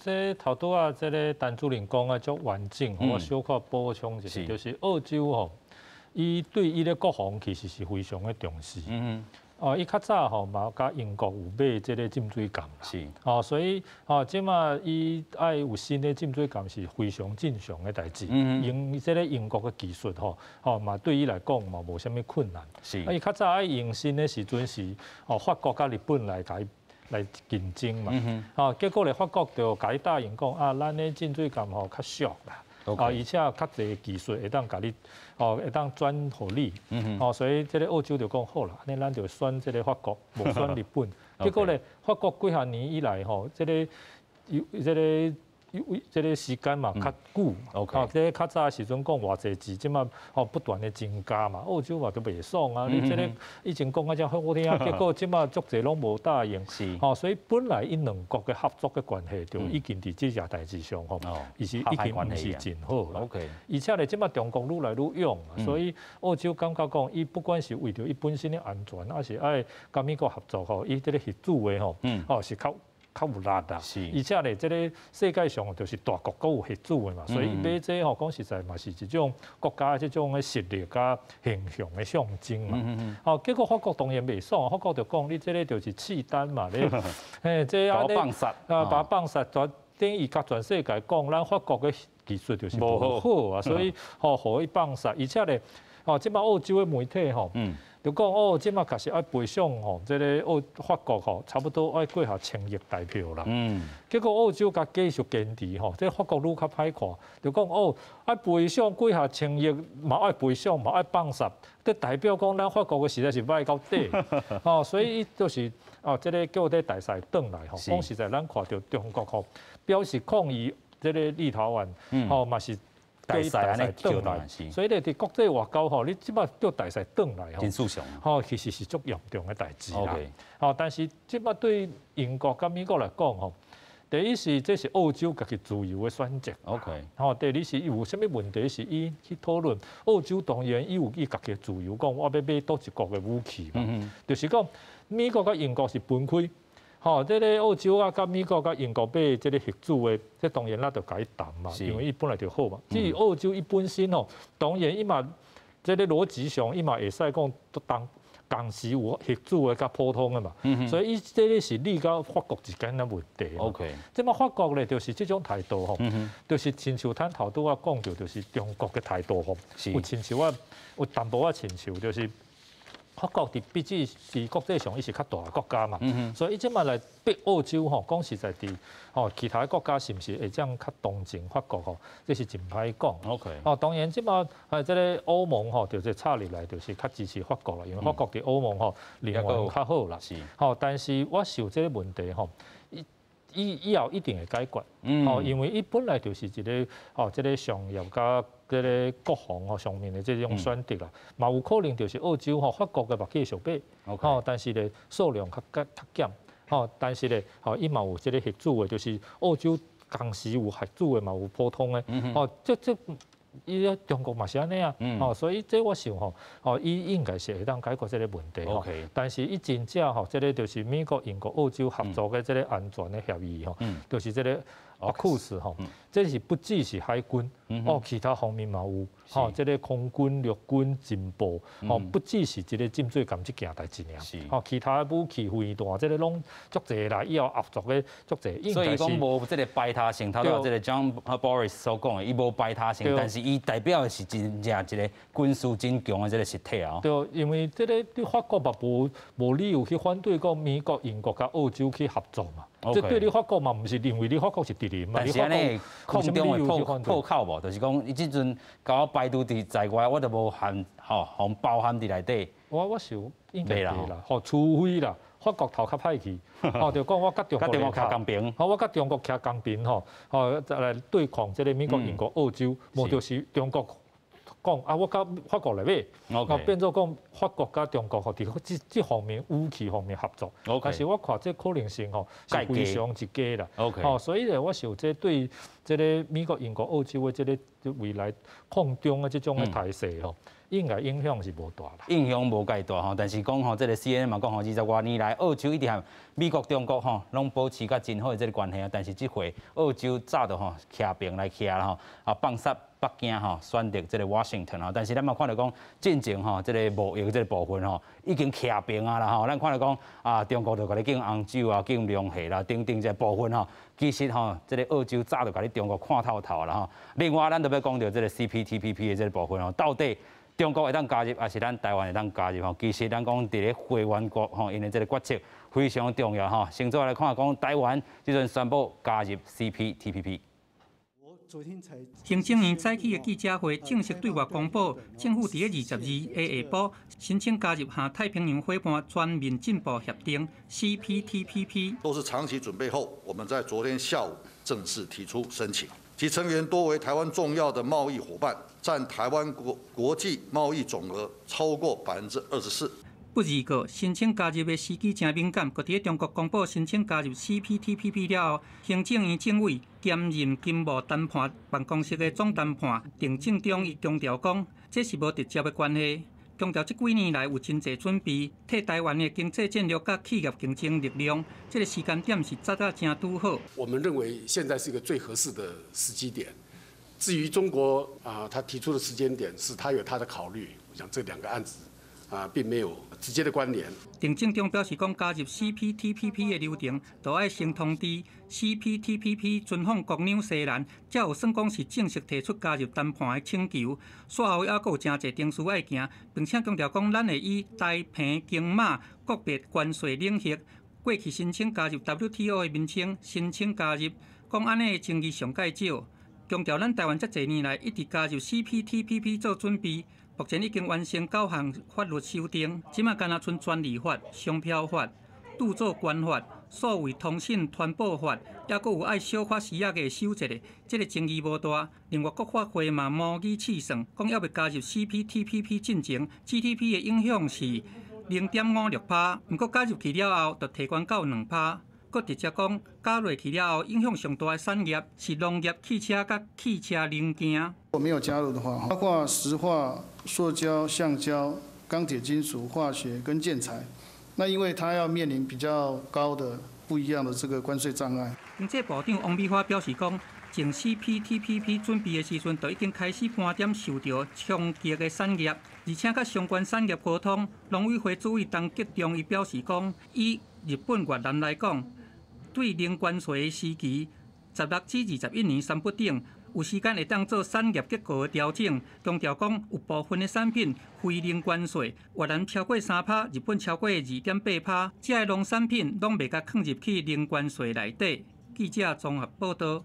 这头拄这个陈主任讲足完整，我小可补充一下，就是澳洲伊对伊的国防其实是非常的重视。伊较早嘛，甲英国有买即个浸水舰啦，所以即马伊爱有新的浸水舰是非常正常的代志。用即个英国的技术嘛对伊来讲嘛无啥物困难。伊较早爱用新的时阵是法国甲日本来竞争嘛，结果咧法国就甲伊答应讲咱的浸水舰较俗啦。而且较侪技术会当甲你，会当转互你，所以这个澳洲就讲好啦，安尼咱就选这个法国，无选日本。结果咧，法国几下年以来这个这个时间嘛较久，这个较早的时阵讲偌济钱，即马不断的增加嘛，澳洲嘛都袂爽啊！你这个以前讲啊遮好听，结果即马足济拢无答应，所以本来因两国嘅合作嘅关系就已经伫这件代志上伊是已经唔是真好啦。而且咧，即马中国愈来愈勇，所以澳洲感觉讲，伊不管是为着伊本身的安全，还是爱甲美国合作伊这个协助的是较有力啦，而且咧，这个世界上就是大国都有协助的嘛，所以买这讲实在嘛是一种国家这种的实力甲形象的象征嘛。结果法国当然袂爽，法国就讲你这个就是契丹嘛，你这把放杀，把放杀，等于甲全世界讲，咱法国的技术就是无好啊，所以互伊放杀，而且咧，即摆澳洲的媒体就讲即马确实爱赔偿即个法国差不多爱过下1000亿台票啦。结果澳洲甲继续坚持即法国愈较歹看，就讲爱赔偿过下1000亿，嘛爱赔偿，嘛爱放杀，这代表讲咱法国的实在是歹到底。所以伊就是即个叫这大赛转来讲实在，咱看到中国表示抗议即个立陶宛嘛是。大赛安尼转来，所以咧伫国际外交你即摆叫大赛转来其实是足严重的代志啦。但是即摆对英国甲美国来讲第一是这是澳洲家己自由的选择。第二是有啥物问题是伊去讨论。澳洲当然伊有伊家己自由讲，我要买倒一国的武器嘛。就是讲美国甲英国是分开。这个澳洲甲美国甲英国买这个协助的，这当然咱就甲伊谈嘛，因为伊本来就好嘛。至于澳洲伊本身当然伊嘛，这个逻辑上伊嘛会使讲同时有协助的甲普通的嘛。所以伊这个是你甲法国之间的问题。即马法国咧就是这种态度就是亲像咱头拄仔讲到，就是中国的态度有亲像有淡薄仔亲像就是。法国毕竟是国际上伊是较大的国家嘛，所以伊即摆来逼澳洲讲实在伫其他国家是毋是会这样较同情法国这是真歹讲。当然即摆即个欧盟就是插入来就是较支持法国啦，因为法国伫欧盟另外较好啦。但是我想即个问题以后一定会解决。因为伊本来就是一个即个商业甲。这个国防上面的这种选择啦，嘛有可能就是澳洲法国的嘛继续买，但是咧数量较减，但是咧伊嘛有这个协助的，就是澳洲同时有协助的嘛有普通的，伊咧中国嘛是安尼啊，所以这我想伊应该是会当解决这个问题。但是伊真正这个就是美国、英国、澳洲合作的这个安全的协议就是这个。AUKUS 这是不只是海军，其他方面嘛有，这个空军、陆军、情报，不只是一个针对咁一件代志尔，其他武器飞弹，这个拢足济啦，以后合作的足济。所以讲无这个排他性，头先这个 John Boris 所讲的，伊无排他性，但是伊代表的是真正一个军事真强的这个实体啊。对，因为这个你法国嘛无理由去反对讲美国、英国甲澳洲去合作嘛。这对你法国嘛，唔是认为你法国是敌人嘛？但是安尼空中的破口无，就是讲伊即阵甲我排除在外，我都无含含包含伫内底。我想应该啦，除非啦，法国头壳歹去，就讲我甲中国徛公平，我甲中国徛公平再来对抗这个美国、英国、澳洲，无就是中国。讲我甲法国来买，变做讲法国甲中国伫这方面武器方面合作，但是我看这可能性是非常之低啦。所以咧，我想这对这个美国、英国、澳洲的这个未来抗中的这种的态势应该影响是无大啦，影响无介大但是讲这个 CNN 嘛讲20多年来，澳洲一定和美国、中国拢保持甲真好的这个关系但是这回澳洲早就徛平来徛啦放杀北京选择这个 Washington 但是咱嘛看到讲进前这个贸易这个部分已经徛平啦咱看到讲中国就甲你禁红酒禁龙虾啦等等这部分其实这个澳洲早就甲你中国看透透啦另外咱就要讲到这个 CPTPP 的这个部分到底。中国会当加入，还是咱台湾会当加入？其实咱讲伫咧会员国因为这个决策非常重要先做来看讲台湾即阵宣布加入 CPTPP。行政院早起的记者会正式对外公布，政府伫咧22日下晡申请加入下太平洋伙伴全面进步协定 CPTPP。都是长期准备后，我们在昨天下午正式提出申请。其成员多为台湾重要的贸易伙伴，占台湾国际贸易总额超过24%。不二个申请加入的时机真敏感，佮伫中国公布申请加入 CPTPP 了后，行政院政委兼任经贸谈判办公室的总谈判郑正中伊强调讲，这是无直接的关系。强调这几年来有真侪准备，替台湾的经济战略甲企业竞争力量，这个时间点是抓得真拄好。我们认为现在是一个最合适的时机点。至于中国他提出的时间点是他有他的考虑，我想这两个案子并没有直接的关联。郑正中表示讲，加入 CPTPP 的流程，就要先通知 CPTPP 尊访国纽西兰，才有算讲是正式提出加入谈判的请求。随后还有真侪程序要行，并且强调讲，咱会以台澎金马国别关税领域，过去申请加入 WTO 的名称申请加入，讲安尼的争议上介少。强调咱台湾这侪年来一直加入 CPTPP 做准备。目前已经完成9项法律修订，即马干那剩专利法、商标法、著作权法、数位通信传播法，还佫有爱小可施压的守则的，这个争议无大。另外，各法会嘛模拟试算，讲要袂加入 CPTPP 进程 ，GDP 的影响是0.56%，不过加入去了后，就提悬到2%。佫直接讲，加入去了后，影响上大的产业是农业、汽车甲汽车零件。如果没有加入的话，包括石化、塑胶、橡胶、钢铁、金属、化学跟建材，那因为它要面临比较高的不一样的这个关税障碍。经济部长王美花表示讲，前 CPTPP 准备的时阵，就已经开始盘点受到冲击的产业，而且甲相关产业沟通。农委会主委陈吉仲伊表示讲，以日本、越南来讲，对零关税的时期，16至21年3不等，有时间会当做产业结构的调整。强调讲，有部分的产品非零关税，越南超过3%，日本超过2.8%，这些农产品拢袂甲放入去零关税内底。记者综合报道。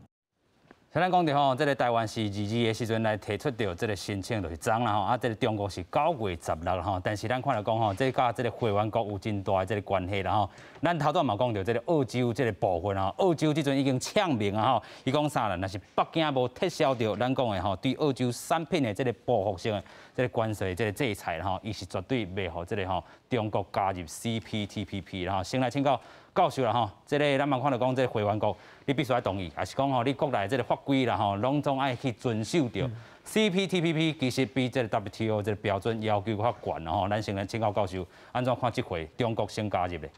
像咱讲到吼，这个台湾是22的时阵来提出到这个申请，就是昨啦吼，啊，这个中国是9月16吼，但是咱看来讲吼，这甲这个会员国有真大的这个关系啦吼。咱头段嘛讲到这个澳洲这个部分吼，澳洲这阵已经呛明啊吼，伊讲啥啦？若是北京无撤销掉咱讲的吼，对澳洲产品的这个报复性的这个关税这个制裁吼，伊是绝对袂互这个吼中国加入 CPTPP 啦吼。先来请教授啦吼，这个咱嘛看到讲，这个会员国你必须要同意，还是讲吼你国内这个法规啦吼，拢总爱去遵守着。CPTPP 其实比这个 WTO 这个标准要求较悬啦吼。咱先来请教授，安怎看这回中国先加入的？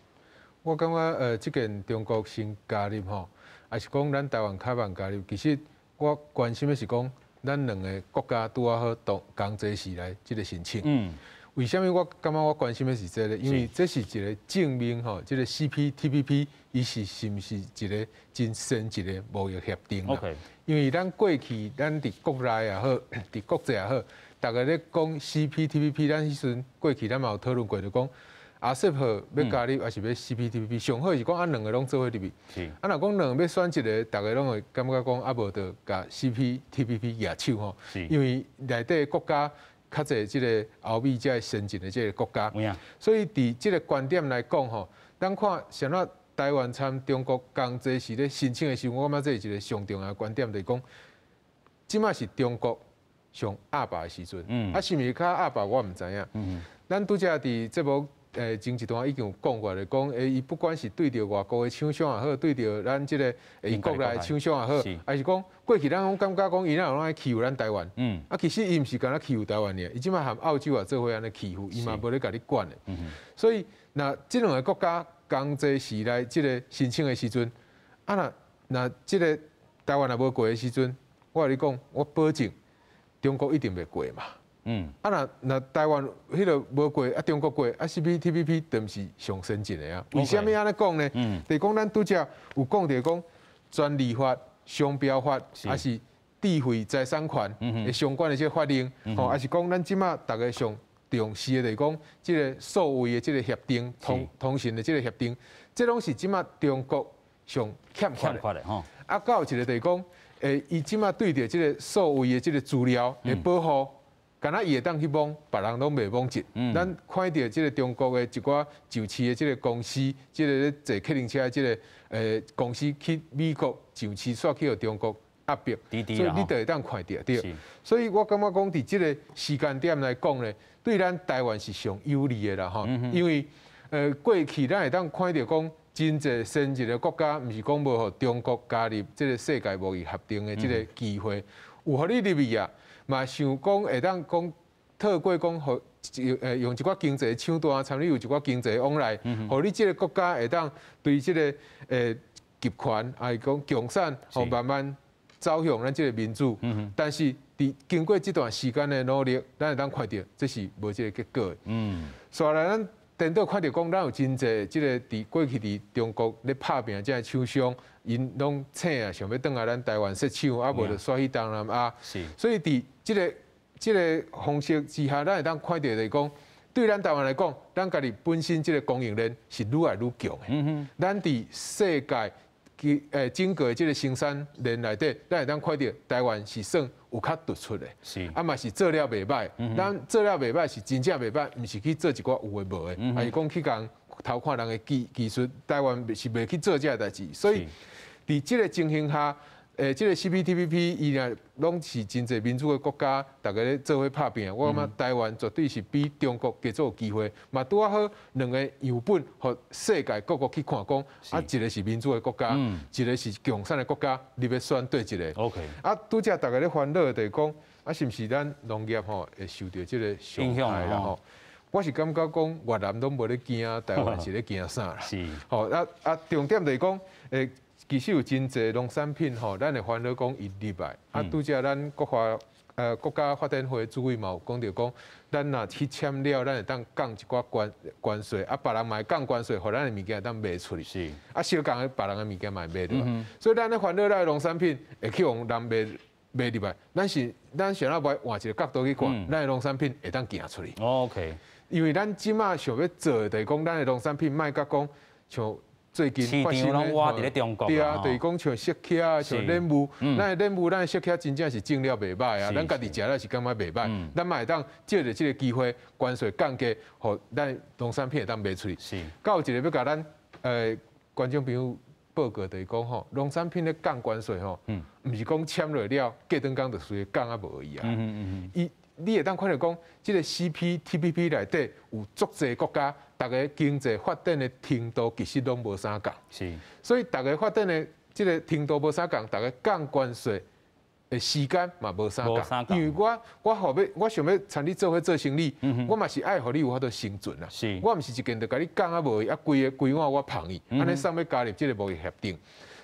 我感觉这件中国先加入吼，还是讲咱台湾较慢加入。其实我关心的是讲，咱两个国家拄啊好同齐时来这个申请。为什么我感觉我关心的是这个？因为这是一个证明吼，这个 CPTPP 伊是毋是一个真深一个贸易协定啦？因为咱过去咱伫国内也好，伫国际也好，大家咧讲 CPTPP， 咱迄阵过去咱嘛有讨论过，就讲RCEP要加入还是要 CPTPP， 上好是讲两个拢做伙入去。若讲两个要选一个，大家拢会感觉讲无就甲 CPTPP 举手吼，因为内底国家较侪即个欧美遮先进的即个国家，所以伫即个观点来讲吼，咱看像咱台湾参中国同齐时咧申请的时候，我感觉这是一个上重要的观点，就是讲，即马是中国上压霸的时阵，是毋是较压霸我毋知影。咱拄则伫节目前一段已经有讲过，就讲伊不管是对着外国的厂商也好，对着咱即个国内的厂商也好，还是讲过去咱拢感觉讲伊哪有拢爱欺负咱台湾，其实伊毋是干那欺负台湾尔，伊即马含澳洲也做伙安尼欺负，伊嘛无咧甲你管的。所以那即两个国家同齐时来即个申请的时阵，那即个台湾也无过的时阵，我甲你讲，我保证中国一定袂过嘛。那台湾迄个无过，中国过，CPTPP 就毋是上先进的啊。为什么安尼讲呢？就是讲咱拄则有讲到讲专利法、商标法，还是智慧财产权的相关的这法令，还是讲咱即马大家上重视的，就是讲即个数位的即个协定、通讯的即个协定，这拢是即马中国上欠缺的。到一个就是讲，伊即马对着即个数位的即个资料的保护。敢若伊会当去摸，别人拢袂摸进。咱看到即个中国的一寡就市的即个公司，即个咧坐客运车即个公司去美国就市煞去互中国压迫，所以你就会当看到对。所以我感觉讲伫即个时间点来讲咧，对咱台湾是上有利的啦吼，因为过去咱会当看到讲。真侪先进的国家，毋是讲无互中国加入即个世界贸易协定的即个机会，有互你入去啊，嘛想讲会当讲透过讲互用一寡经济抢单，参与有一寡经济往来，互你即个国家会当对即个集权，还是讲共产，互慢慢走向咱即个民主。但是经过这段时间的努力，咱会当看到这是无即个结果的。所以咱。等到看到讲，咱有真侪即个过去伫中国咧拍拼即个厂商，因拢请啊，想要倒来咱台湾设厂，啊无就刷去东南亚。所以伫即个方式之下，咱会当看到就是讲，对咱台湾来讲，咱家己本身即个供应链是愈来愈强的。咱伫世界整个即个生产链内底，咱会当看到台湾是算有较突出的，嘛是做了袂歹。咱做了袂歹是真正袂歹，毋是去做一寡有诶无诶，还是讲去共偷看人诶技术。台湾是袂去做这代志，所以伫即个情形下。即个 CPTPP 伊若拢是真侪民主的国家，大家咧做伙拍拼。我感觉台湾绝对是比中国加做有机会，嘛拄啊好两个样本，互世界各国去看讲，啊一个是民主的国家，一个是共产的国家，你要选对一个。OK。啊，拄则大家咧烦恼就是讲，啊是毋是咱农业吼会受到即个伤害啦吼？我是感觉讲越南拢无咧惊，台湾是咧惊啥啦？是。吼重点就是讲其实有真侪农产品吼，咱会烦恼讲伊入来。啊，拄则咱国家发展会主委嘛有讲到讲，咱若去签了，咱会当降一寡关税，啊，别人嘛会降关税，互咱的物件会当卖出去。是。啊，小降的别人的物件嘛会卖入来。所以咱咧烦恼咱的农产品会去往人卖入来，咱想要换一个角度去看，咱的农产品会当行出去。OK。因为咱即马想要做的，就是讲咱的农产品，莫甲讲像。最近发生对啊，就是讲像色客啊，像莲雾，咱的莲雾，咱的色客真正是种了袂歹啊，咱家己食了是感觉袂歹，咱嘛会当借着这个机会，关税降低，互咱农产品会当卖出去。是，到有一个要甲咱观众朋友报告，就是讲吼，农产品咧降关税吼，毋是讲签落了，隔顿工就随降啊无去啊。你会当看到讲，即个 CPTPP 内底有足侪国家，大家经济发展的程度其实拢无相共。是，所以大家发展的即个程度无相共，大家降关税的时间嘛无相共。因为我想要参你做伙做生意，我嘛是爱互你有法度生存啦。是，我毋是一件就甲你降啊无去，啊规碗我捧伊，安尼上要加入即个贸易协定。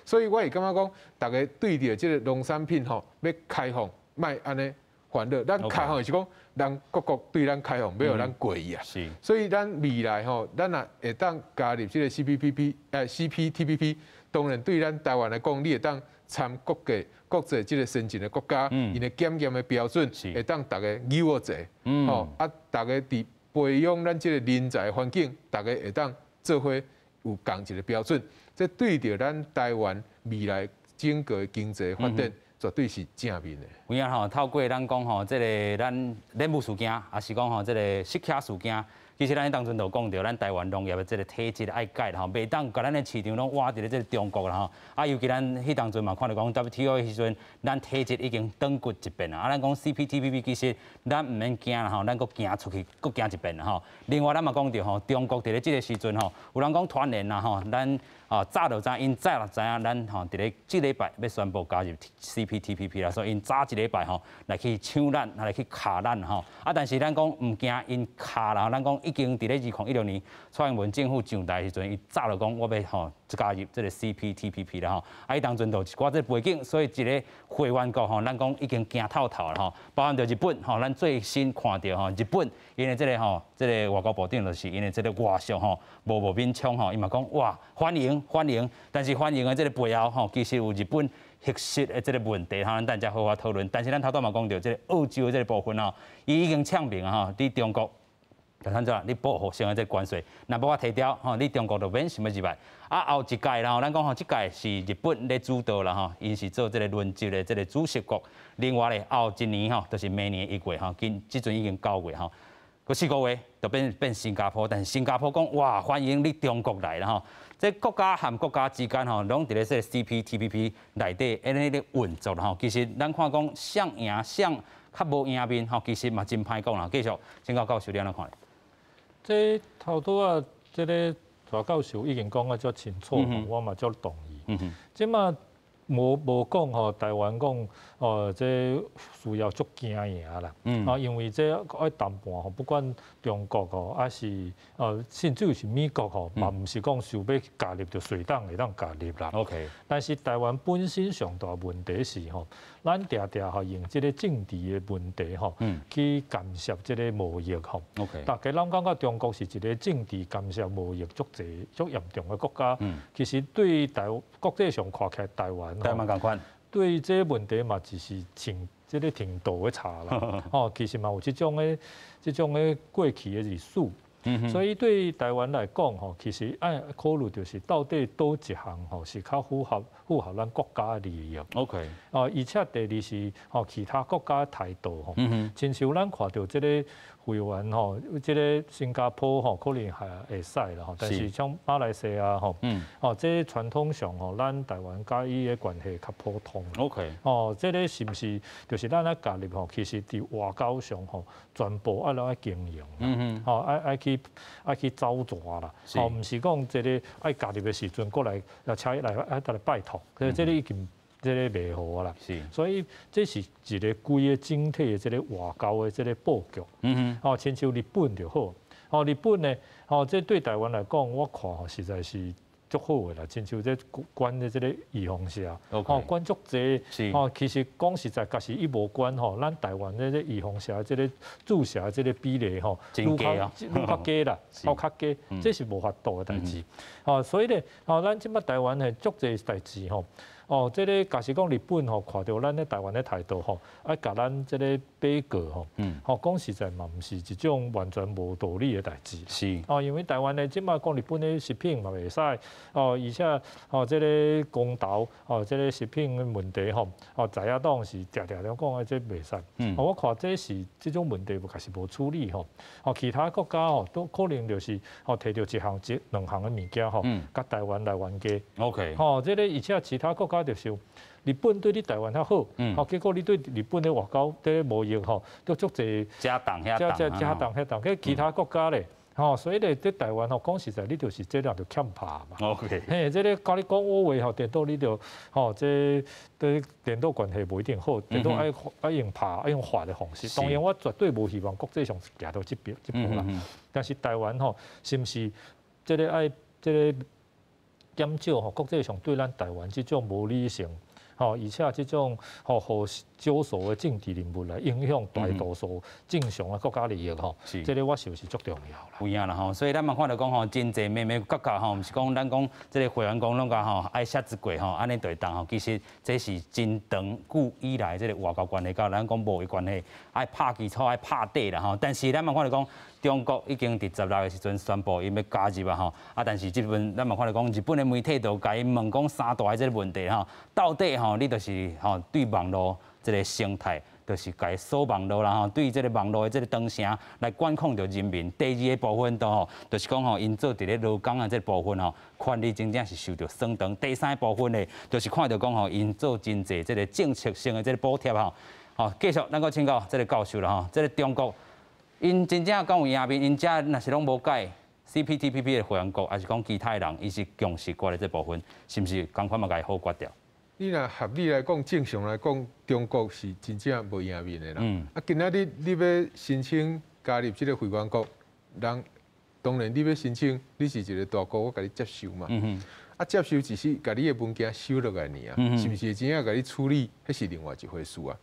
所以我会感觉讲，大家对着即个农产品吼要开放，莫安尼。烦恼，咱开放是讲，人各国对咱开放，要互咱过意啊。是，所以咱未来吼，咱若会当加入这个 CPTPP， 当然对咱台湾来讲，你会当参国际这个先进的国家，因的检验的标准，会当大家有我者，吼啊，大家伫培养咱这个人才环境，大家会当做伙有共一个标准，这对着咱台湾未来整个经济发展。绝对是正面的。有影吼，透过咱讲吼，这个咱莲雾事件，也是讲吼，这个色客事件，其实咱当阵就讲到，咱台湾农业的这个体质爱改吼，袂当甲咱的市场拢挖伫咧这个中国啦吼。啊，尤其咱迄当阵嘛，看到讲 WTO 的时阵，咱体质已经转骨一遍啦。啊，咱讲 CPTPP 其实咱毋免惊啦吼，咱佫行出去，佫行一遍啦吼。另外，咱嘛讲到吼，中国伫咧这个时阵吼，有人讲传言啦吼，咱。早就知，因早就知影，咱吼伫咧即礼拜要宣布加入 CPTPP 啦，所以因早一礼拜吼来去抢咱，来去卡咱吼。啊，但是咱讲毋惊因卡啦，咱讲已经伫咧2016年蔡英文政府上台时阵，伊早就讲我要吼加入这个 CPTPP 啦吼。啊，伊当阵就一寡这背景，所以一个会员国吼，咱讲已经惊透透啦吼。包含着日本吼，咱最新看到吼，日本因为这个吼，这个外交部长就是因为这个外相吼，无勉强吼，伊嘛讲哇欢迎，但是欢迎的这个背后吼，其实有日本核实的这个问题，咱大家好好讨论。但是咱头拄嘛讲到这个澳洲的这个部分吼，伊已经呛明啊吼，伫中国就像这你报复性的这关税，若无法提掉，吼，你中国就免想要入来。啊，后一届啦，吼，咱讲吼，这届是日本咧主导啦，吼，因是做这个轮值的这个主席国。另外咧，后一年吼，就是明年1月吼，即阵已经9月吼，个4个月就变新加坡，但是新加坡讲哇，欢迎你中国来啦吼。这国家和国家之间吼，拢伫咧这 CPTPP 内底安尼咧运作啦吼。其实咱看讲想赢想较无赢面吼，其实嘛真歹讲啦。继续，请教授你安怎看？这头拄啊，这个大教授已经讲啊，足清楚吼，我嘛足同意。即嘛无讲吼，台湾讲这需要足惊赢啦。因为这爱谈判吼，不管中国吼，还是甚至是美国吼，嘛毋是讲想要加入就随当会当加入啦。OK。但是台湾本身上大问题是吼，咱常常吼用这个政治的问题吼，去干涉这个贸易吼。OK。大家咱感觉中国是一个政治干涉贸易足严重的国家。其实对国际上看起来台湾共款。对这个问题嘛，只是这个程度的差啦。其实嘛有这种的过去的历史。所以对台湾来讲吼，其实爱考虑就是到底倒一项吼是较符合咱国家的利益。OK。而且第二是其他国家的态度吼，亲像咱看到这个会员吼，这个新加坡吼可能还会使啦吼，但是像马来西亚吼，这传统上吼，咱台湾甲伊的关系较普通。OK。这个是不是就是咱来加入吼？其实伫外交上吼，全部爱经营。爱去走抓啦。毋是讲这个爱加入的时阵过来请来拜托，这个已经。这个袂好啦，所以这是一个规个整体的这个外交的这个布局。亲像日本就好，日本呢，这对台湾来讲，我看实在是足好的啦。亲像这管的这个预防社，管足济，其实讲实在，假使伊无管咱台湾的这预防社这个注射这个比例愈较低啦，较低，这是无法度的代志。所以咧，咱即摆台湾的足济代志这个假使讲日本看到咱咧台湾的态度爱甲咱这个比较讲实在嘛，毋是一种完全无道理的代志。是因为台湾的即摆讲日本的食品嘛袂使而且这个公投这个食品的问题在野党是常常讲这袂使。我看这是这种问题，确实无处理其他国家都可能就是摕到两项的物件甲台湾来冤家。OK。这个而且其他国家就是日本对你台湾较好，结果你对日本的外交、对贸易都足济加档遐档，跟其他国家咧，所以咧对台湾讲实在，你就是这样就欠怕嘛。OK。这个甲你讲话电到你就这对电到关系无一定好，电到爱用怕爱用话的方式。当然我绝对无希望国际上行到这步啦。但是台湾是不是这个爱这个？减少国际上对咱台湾这种无理性，而且这种互少数的政治人物来影响大多数正常的国家利益这个我想是足重要啦。有影啦所以咱嘛看到讲真济每国家毋是讲咱讲这个会员讲拢甲爱写一过安尼对当其实这是真长久以来这个外交关系，甲咱讲贸易关系爱拍基础爱拍底啦但是咱嘛看到讲。中国已经伫16个时阵宣布因要加入但是这份咱嘛看到讲日本的媒体就甲伊问讲三大这个问题到底你就是对网络这个生态，就是甲伊锁网络啦对这个网络的这个长城来管控着人民。第二个部分就是讲因做伫咧劳工的这部分权利真正是受到损伤。第三个部分呢，就是看到讲因做真济这个政策性的这个补贴继续咱个请教这个教授啦这个中国。因真正讲有赢面，因遮若是拢无改 CPTPP 的会员国，还是讲其他人，伊是强势国的这部分，是毋是共款嘛？甲伊好决掉？你若合理来讲，正常来讲，中国是真正无赢面的啦。今仔日你要申请加入这个会员国，人当然你要申请，你是一个大国，我甲你接受嘛。接受只是甲你的文件收落来尔，是毋是真正甲你处理，迄是另外一回事啊。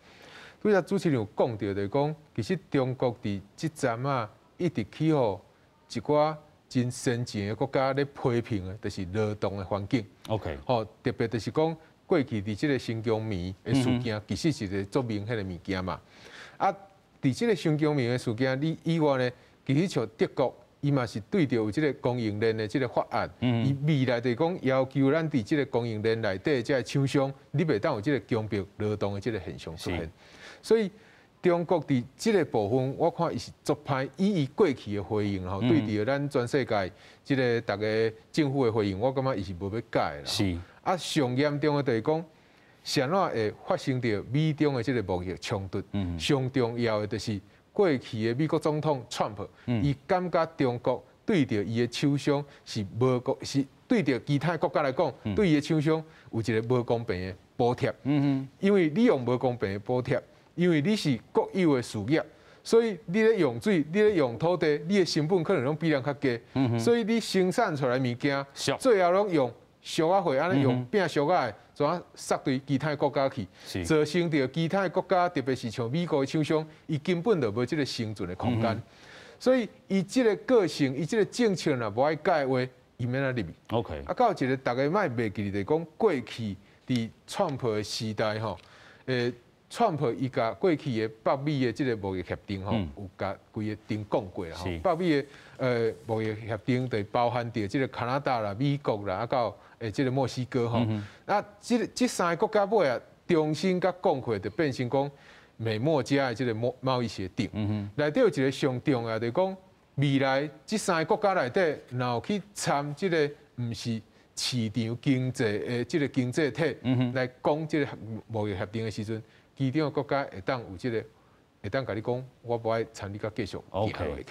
对啊，主持人有讲到，就是讲，其实中国伫即站一直起互一寡真先进的国家咧批评的，就是劳动的环境。OK，特别就是讲过去伫即个新疆棉的事件，其实是一个足明显的物件嘛。伫即个新疆棉的事件以外呢，其其实像德国，伊嘛是对着有即个供应链的即个法案，伊未来就讲要求咱伫即个供应链内底即个厂商，你袂当有即个强迫劳动的即个现象出现。所以中国伫即个部分，我看伊是足歹，以伊过去的回应吼，对着咱全世界即个大家政府的回应，我感觉伊是无要改啦。是。啊，上严重的就是讲。啥怎会发生着美中的这个贸易冲突？上重要的就是过去的美国总统川普，伊感觉中国对着伊的厂商是无公，是对着其他国家来讲，对伊的厂商有一个无公平的补贴。因为你用无公平的补贴，因为你是国有的事业，所以你咧用水，你咧用土地，你的成本可能拢比人较低，所以你生产出来物件，最后拢用俗啊货，安尼用变俗啊。怎塞对其他国家去，造成着其他国家，特别是像美国的厂商，伊根本就无即个生存的空间。所以伊即个个性，伊即个政策若无爱改的话，伊免啊入去。OK。啊，到一个大家莫袂记咧，讲过去伫川普的时代吼，川普伊甲过去的北美的即个贸易协定吼，有甲规个定讲过啦。北美的贸易协定就包含着即个加拿大啦、美国啦，啊到即个墨西哥吼，啊，即三个国家尾啊，重新甲讲过，就变成讲美墨加的即个贸易协定。内底有一个上重要，就是讲未来即三个国家内底，若有去参即个毋是市场经济的即个经济体来讲即个贸易协定的时阵，其中的国家会当有即个会当甲你讲，我无爱参你甲继续行落去。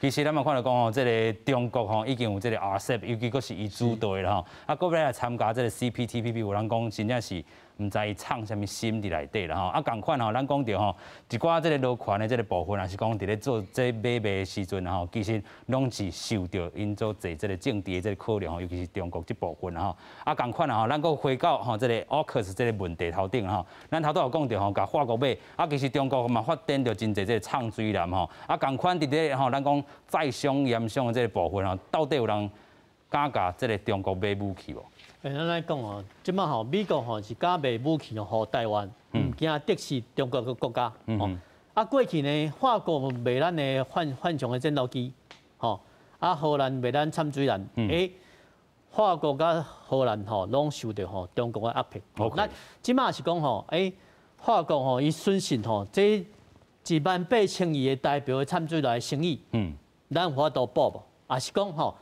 其实咱嘛看到讲吼，这个中国吼已经有这个 RCEP， 尤其佫是伊主导的吼，啊，佫要来参加这个 CPTPP， 有人讲真正是毋知伊藏啥物心伫内底啦吼，啊，共款吼，咱讲着吼，一寡这个劳权的这个部分，也是讲伫咧做这买卖的时阵吼，其实拢是受到因做侪这个政治的这个考量吼，尤其是中国这部分吼，啊，共款吼，咱佫回到吼这个 AUKUS 这个问题头顶吼，咱头拄有讲着吼，甲法国买，啊，其实中国嘛发展着真侪这个唱水南吼，啊，共款伫咧吼，咱讲再商严商的这个部分吼，到底有人敢甲这个中国买武器无？咱来讲哦，即摆吼，美国吼是敢卖武器哦，互台湾，唔惊敌视中国个国家。啊，过去呢，法国卖咱的反常的战斗机，吼，啊，荷兰卖咱参水弹，法国甲荷兰吼，拢受到吼中国的压迫。咱即摆是讲吼，法国吼伊顺信吼，这18000亿的代表的参水弹的生意，咱有法度补无？也是讲吼，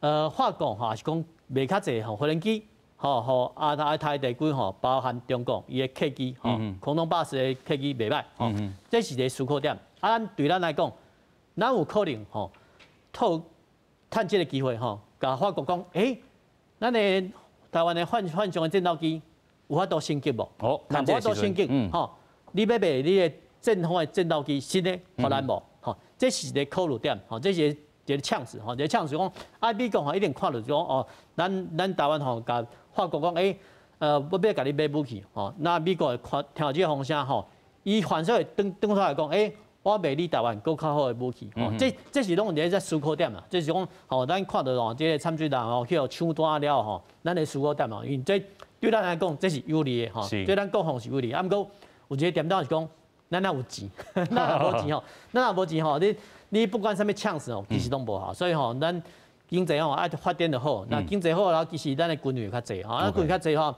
法国吼也是讲。卖较济吼，无人机，吼亚太地区吼，包含中国伊的客机，吼，空中巴士的客机袂歹，吼，这是一个出口点。啊，对咱来讲，咱有可能吼，趁这个机会吼，甲法国讲，咱的台湾的反常的战斗机有法度升级无？无法度升级，吼，你要卖你的正方的战斗机新的，互咱无？吼，这是一个考虑点，吼，这是一个呛死，吼，一个呛死讲，啊，美国吼一定看到讲，哦，咱台湾吼，甲法国讲，我要甲你买武器，吼，那美国看听这个风声，吼，伊反手会登出来讲，我卖你台湾更较好的武器，吼，这是拢一个思考点啦，这是讲，吼，咱看到哦，这个参水弹吼，去互抢单了吼，咱的思考点咯，因为这对咱来讲，这是有利的，吼，对咱国防是有利，啊，不过有一个点是讲，咱也有钱，咱也无钱吼，咱也无钱吼，你不管啥物呛死哦，其实拢无好，所以吼，咱经济吼爱发展就好。那经济好了，其实咱的军费较济吼，咱军费较济吼，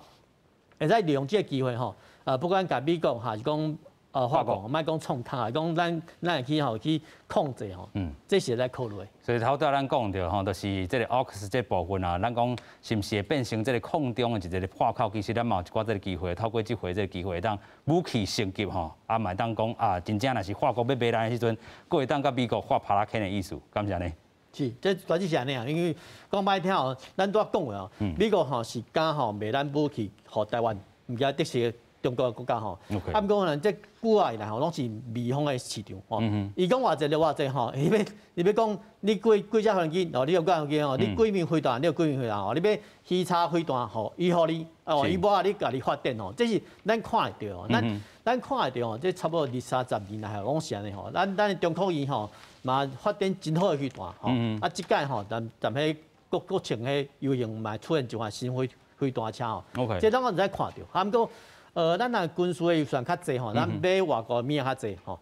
会使利用这个机会吼，不管甲美国还是讲法国，莫讲冲突啊，讲咱会去吼去控制吼，这是在考虑。所以头拄咱讲着吼，就是这个 AUKUS 这部分啊，咱讲是毋是会变成这个空中的一个破口？其实咱嘛有一寡这个机会，透过这回这个机会，当武器升级吼，啊，嘛当讲啊，真正若是法国要买咱的时阵，佫会当甲美国画帕拉肯的意思，敢是安尼？是，这关键是安尼啊，因为讲歹听吼，咱拄仔讲的哦，美国吼是敢吼卖咱武器互台湾，毋惊敌视中国国家吼。啊，毋过呢，这久啊以来吼，拢是美方的市场吼。伊讲偌济就偌济吼，你要讲你几只飞机，哦，你有几飞机吼，你几面飞弹，你有几面飞弹吼，你要虚差飞弹吼，伊互你，哦，伊无啊，你家己发展吼，这是咱看得到吼，咱看得到吼，这差不多20-30年来拢是安尼吼，咱中科院吼。嘛发展真好的飞弹吼，啊，即届吼，咱迄国情迄游行嘛出现一款新飞弹车吼，这咱我毋使看到。啊，毋过咱若军事的预算较济吼，咱买外国物较济吼，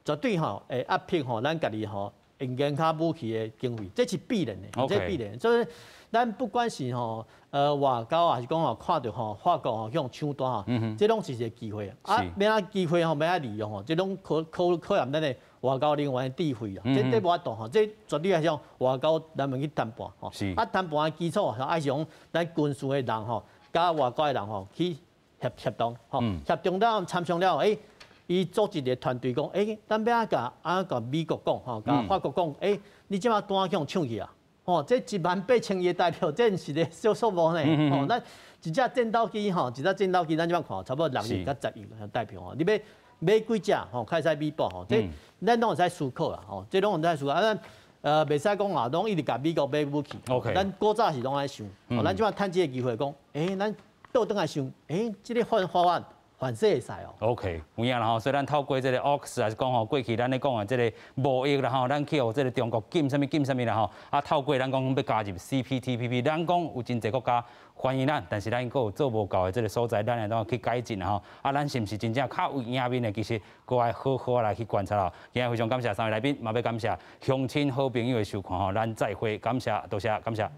绝对吼会压迫吼咱家己吼研卡武器的经费，这是必然的，这必然。所以咱不管是外交还是讲看到法国向抢单这拢是一个机会啊。免啊机会免啊利用这拢考验咱的外交人员的智慧啊。这无法度这绝对是用外交人员去谈判啊，谈判的基础爱是用咱军事的人加外交的人去协同协同到参详了伊组织个团队讲，咱要甲美国讲甲法国讲，你即马单向抢去啊！这18000亿代表，这是个小数目呢。咱一只战斗机一只战斗机，咱即马看差不多6亿到10亿代表你要买几只开始美国这咱拢会使思考啦这拢会使思考咱袂使讲拢一直甲美国买武器。咱古早是拢爱想，咱即马趁这个机会讲，咱倒转来想，这个方案。反正会使哦。OK， 有影啦吼，所以咱透过这个 AUKUS 还是讲过去咱咧讲的这个贸易啦吼，咱去互这个中国禁什么啦吼，透过咱讲要加入 CPTPP， 咱讲有真侪国家欢迎咱，但是咱佫有做无够的这个所在，咱会当去改进啦吼。咱是毋是真正较有赢面的？其实佫爱好好来去观察哦。今日非常感谢3位来宾，嘛要感谢乡亲好朋友的收看吼，咱再会，感谢，多谢，感谢。